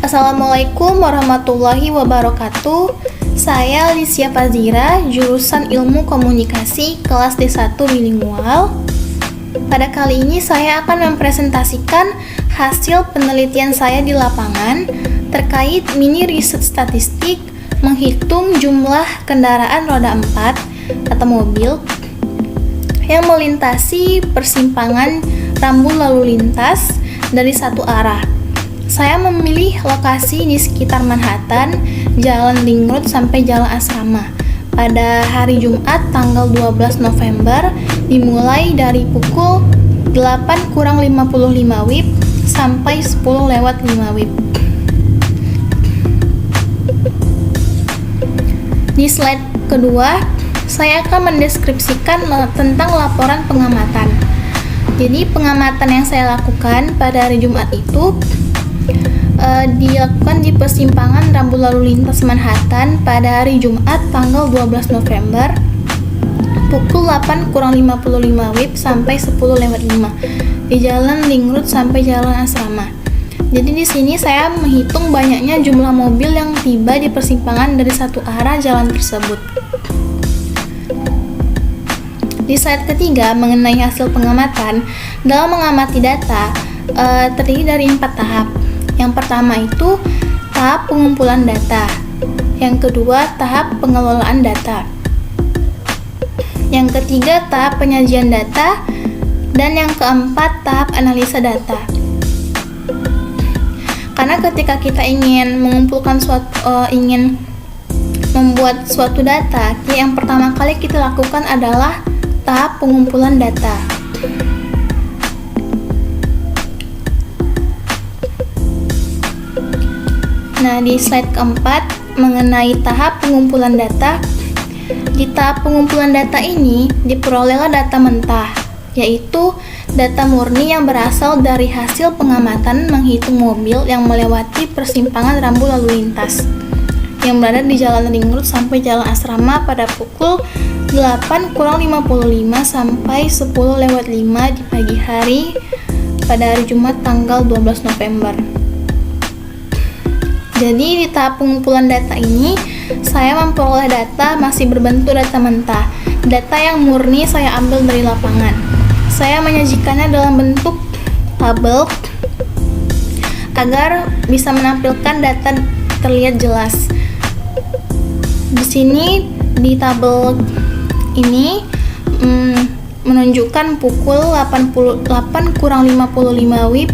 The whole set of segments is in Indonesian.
Assalamualaikum warahmatullahi wabarakatuh. Saya Lisya Fazira, jurusan Ilmu Komunikasi kelas D1 Bilingual. Pada kali ini saya akan mempresentasikan hasil penelitian saya di lapangan terkait mini riset statistik menghitung jumlah kendaraan roda 4 atau mobil yang melintasi persimpangan rambu lalu lintas dari satu arah. Saya memilih lokasi di sekitar Manhattan, Jalan Ring Road sampai Jalan Asrama pada hari Jumat tanggal 12 November dimulai dari pukul 8:55 WIB sampai 10:05 WIB. Di slide kedua, saya akan mendeskripsikan tentang laporan pengamatan. Jadi pengamatan yang saya lakukan pada hari Jumat itu dilakukan di persimpangan rambu lalu lintas Manhattan pada hari Jumat tanggal 12 November pukul 8:55 WIB sampai 10:05 di Jalan Ring Road sampai Jalan Asrama. Jadi di sini saya menghitung banyaknya jumlah mobil yang tiba di persimpangan dari satu arah jalan tersebut. Di slide ketiga mengenai hasil pengamatan, dalam mengamati data terdiri dari 4 tahap. Yang pertama itu tahap pengumpulan data, yang kedua tahap pengelolaan data, yang ketiga tahap penyajian data, dan yang keempat tahap analisa data. Karena ketika kita ingin mengumpulkan ingin membuat suatu data, yang pertama kali kita lakukan adalah tahap pengumpulan data. Nah, di slide keempat mengenai tahap pengumpulan data. Di tahap pengumpulan data ini diperolehlah data mentah, yaitu data murni yang berasal dari hasil pengamatan menghitung mobil yang melewati persimpangan rambu lalu lintas yang berada di Jalan Ring Road sampai Jalan Asrama pada pukul 8:55 sampai 10:05 di pagi hari pada hari Jumat tanggal 12 November. Jadi di tahap pengumpulan data ini saya memperoleh data masih berbentuk data mentah, data yang murni saya ambil dari lapangan. Saya menyajikannya dalam bentuk tabel agar bisa menampilkan data terlihat jelas. Di sini di tabel ini menunjukkan pukul 8:55 WIB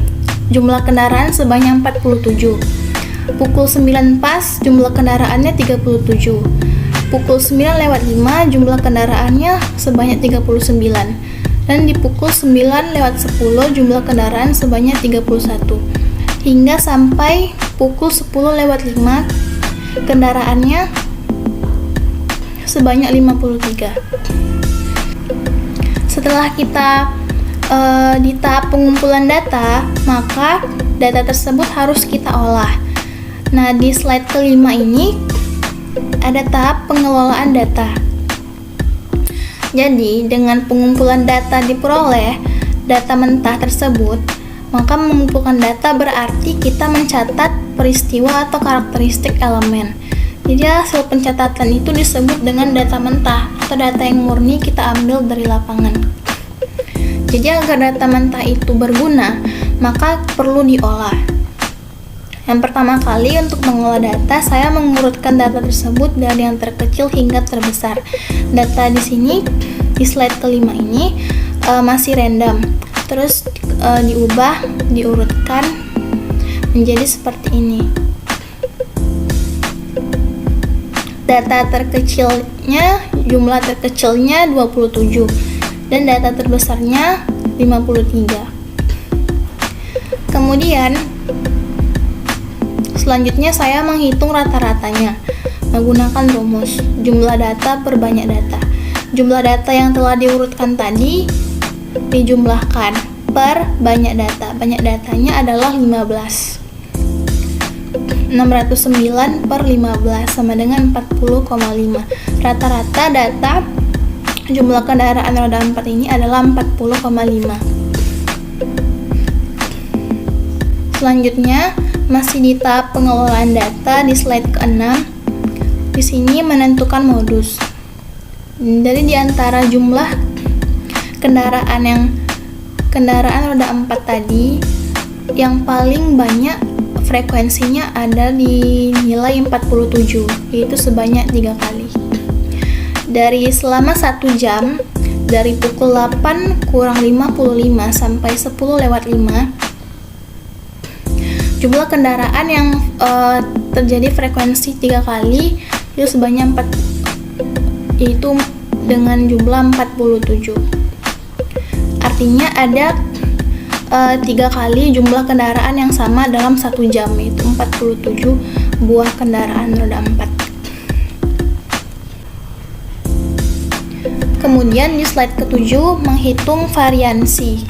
jumlah kendaraan sebanyak 47. Pukul 9 pas jumlah kendaraannya 37. Pukul 9:05 jumlah kendaraannya sebanyak 39. Dan di pukul 9:10 jumlah kendaraan sebanyak 31. Hingga sampai pukul 10:05 kendaraannya sebanyak 53. Setelah kita di tahap pengumpulan data, maka data tersebut harus kita olah. Nah, di slide kelima ini ada tahap pengelolaan data. Jadi, dengan pengumpulan data diperoleh data mentah tersebut, maka mengumpulkan data berarti kita mencatat peristiwa atau karakteristik elemen. Jadi, hasil pencatatan itu disebut dengan data mentah atau data yang murni kita ambil dari lapangan. Jadi, agar data mentah itu berguna, maka perlu diolah. Yang pertama kali untuk mengolah data, saya mengurutkan data tersebut dari yang terkecil hingga terbesar. Data di sini di slide kelima ini masih random, terus diurutkan menjadi seperti ini. Data terkecilnya, jumlah terkecilnya 27 dan data terbesarnya 53. Kemudian selanjutnya saya menghitung rata-ratanya menggunakan rumus jumlah data per banyak data. Jumlah data yang telah diurutkan tadi dijumlahkan per banyak data. Banyak datanya adalah 15. 609 per 15 sama dengan 40,5. Rata-rata data jumlah kendaraan roda 4 ini adalah 40,5. Selanjutnya Masih di tahap pengelolaan data di slide ke-6. Di sini menentukan modus. Dari di antara jumlah kendaraan roda 4 tadi, yang paling banyak frekuensinya ada di nilai 47, yaitu sebanyak 3 kali. Dari selama 1 jam, dari pukul 8 kurang 55 sampai 10 lewat 5, jumlah kendaraan yang terjadi frekuensi 3 kali itu sebanyak 4, yaitu dengan jumlah 47. Artinya ada 3 kali jumlah kendaraan yang sama dalam 1 jam, yaitu 47 buah kendaraan roda 4. Kemudian di slide ke-7 menghitung variansi.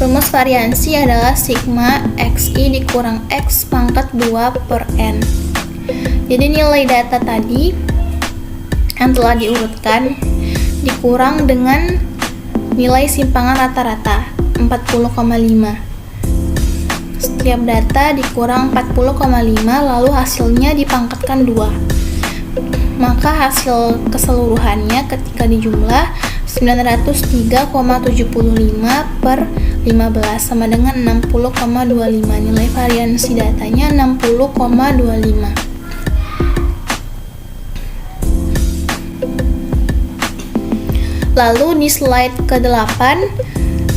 Rumus variansi adalah sigma xi dikurang x pangkat 2 per n. Jadi nilai data tadi yang telah diurutkan dikurang dengan nilai simpangan rata-rata 40,5. Setiap data dikurang 40,5 lalu hasilnya dipangkatkan 2. Maka hasil keseluruhannya ketika dijumlah 903,75 per 15 sama dengan 60,25. Nilai variansi datanya 60,25. Lalu di slide ke-8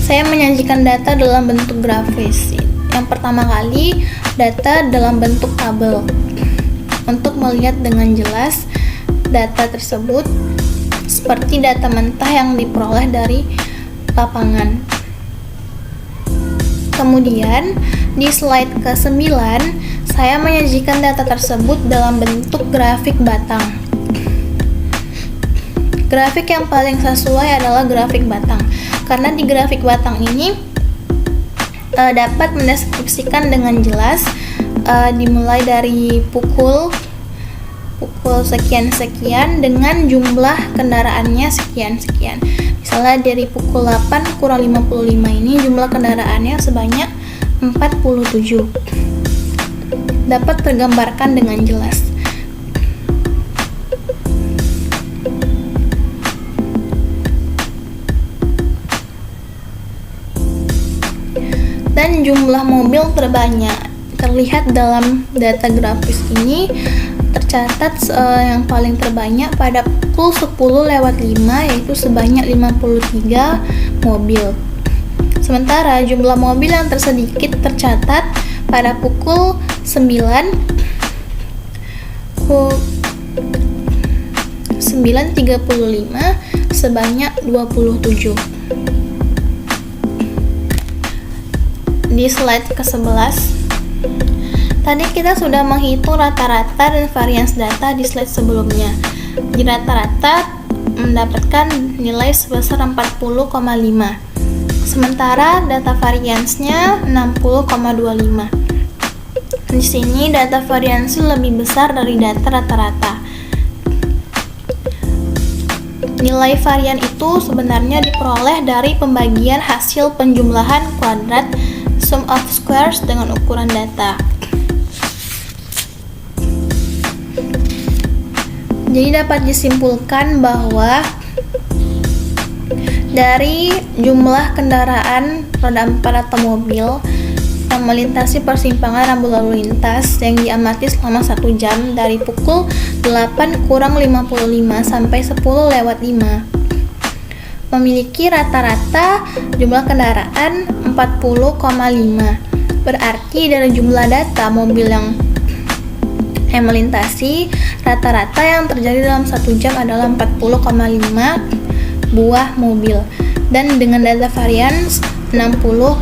saya menyajikan data dalam bentuk grafis. Yang pertama kali data dalam bentuk tabel. Untuk melihat dengan jelas data tersebut seperti data mentah yang diperoleh dari lapangan. Kemudian di slide ke-9 saya menyajikan data tersebut dalam bentuk grafik batang. Grafik yang paling sesuai adalah grafik batang, karena di grafik batang ini dapat mendeskripsikan dengan jelas dimulai dari pukul sekian-sekian dengan jumlah kendaraannya sekian-sekian. Misalnya dari pukul 8 kurang 55 ini jumlah kendaraannya sebanyak 47. Dapat tergambarkan dengan jelas. Dan jumlah mobil terbanyak terlihat dalam data grafis ini tercatat yang paling terbanyak pada pukul 10 lewat 5, yaitu sebanyak 53 mobil. Sementara jumlah mobil yang tersedikit tercatat pada pukul 9.35 sebanyak 27. Di slide ke-11 tadi kita sudah menghitung rata-rata dan varians data di slide sebelumnya. Di rata-rata mendapatkan nilai sebesar 40,5. Sementara data variansnya 60,25. Di sini data variansi lebih besar dari data rata-rata. Nilai varian itu sebenarnya diperoleh dari pembagian hasil penjumlahan kuadrat sum of squares dengan ukuran data. Jadi dapat disimpulkan bahwa dari jumlah kendaraan roda 4 atau mobil yang melintasi persimpangan rambu lalu lintas yang diamati selama 1 jam dari pukul 8 kurang 55 sampai 10 lewat 5 memiliki rata-rata jumlah kendaraan 40,5. Berarti dari jumlah data mobil yang melintasi, rata-rata yang terjadi dalam 1 jam adalah 40,5 buah mobil dan dengan data varians 60,25.